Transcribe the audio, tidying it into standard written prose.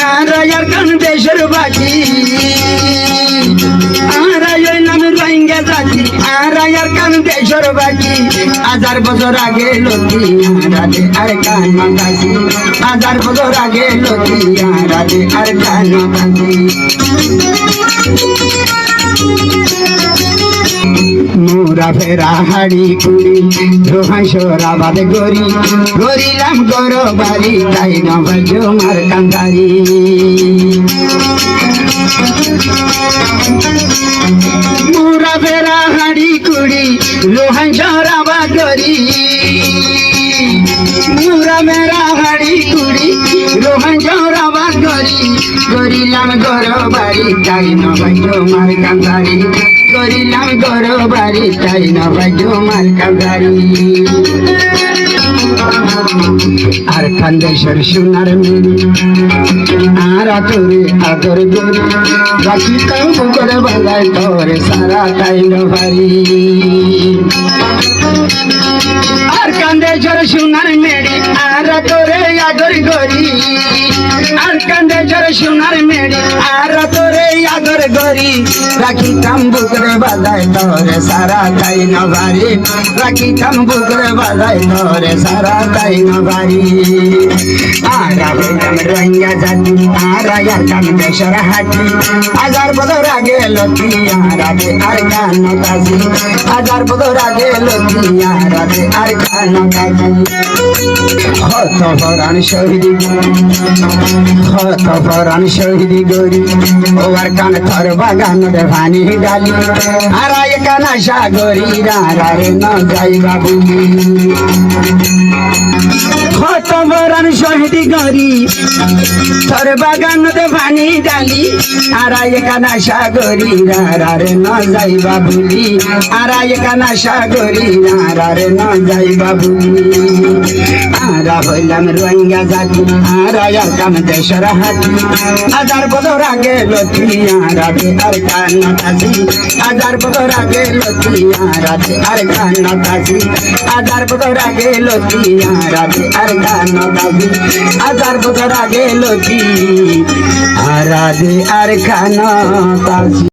আর আর কান দেশের বাকি আর নাম রোহিঙ্গা জাতি আর আর কান দেশের বাকি 1000 বছর আগে লতি আরাদে আর কান মাতাজি 1000 বছর আগে লতি আরাদে আর কান মাতাজি মোরা ফেরা হাড়ি কুড়ি রোহাই সরাবাদ গরি গরিলাম গর বাড়ি তাই নবাজ মার কান্দারি মোরা ফেরা হাড়ি কুড়ি রোহাই সরাবাদ গরি মোরা মেরা হাড়ি কুড়ি রোহাই সরাবাদ গরি গরিলাম গর বাড়ি তাই নবাজ মার কান্দারি করিলাম গরো বাড়ি তাই না বাজো মার কান্দারি আর খান্দেশ্বর সোনার মেরি আর তোরে আদর গরি বাকি তাও করে বাঁধাই তোরে সারা তাই না ভারি আর কান্দেশ্বর সোনার মেরি আর তোরে আদর গরি আর কান্দেশ্বর সোনার মেরি আর তোরে আদর গরি রাখি বুকরে বাজাই তোরে সারা তাই নভারি রাখি বুকরে বাজাই তোরে সারা তাই নভারি আরা হইলাম রোহিঙ্গা জাতি আরা ইয়ারকাম দেশের হাতি 1000 বছর আগে লতি আরাদে আর কান তাজি 1000 বছর আগে লতি আরাদে আর কান তাজি হত ভরান শহীদি গরি ও আর কান থর বাগান দে ভানি ডালি আর কানা সাগরি রে ন যাই বাবু হত ভরান শহীদি গরি থর বাগান দে ভানি ডালি আর কানা সাগরি রে ন যাই বাবুলি আর কানা সাগরি রে ন যাই বাবুলি আরা হইলাম রোহিঙ্গা জাতি আর কাম দেশের হাতি 1000 বছর আগে লতি আরাদে আর কান তাজি 1000 বছর আগে লতি আরাদে আর কান তাজি 1000 বছর আগে লতি আরাদে আর কান তাজি 1000 বছর আগে লতি আরাদে আর কান তাজি।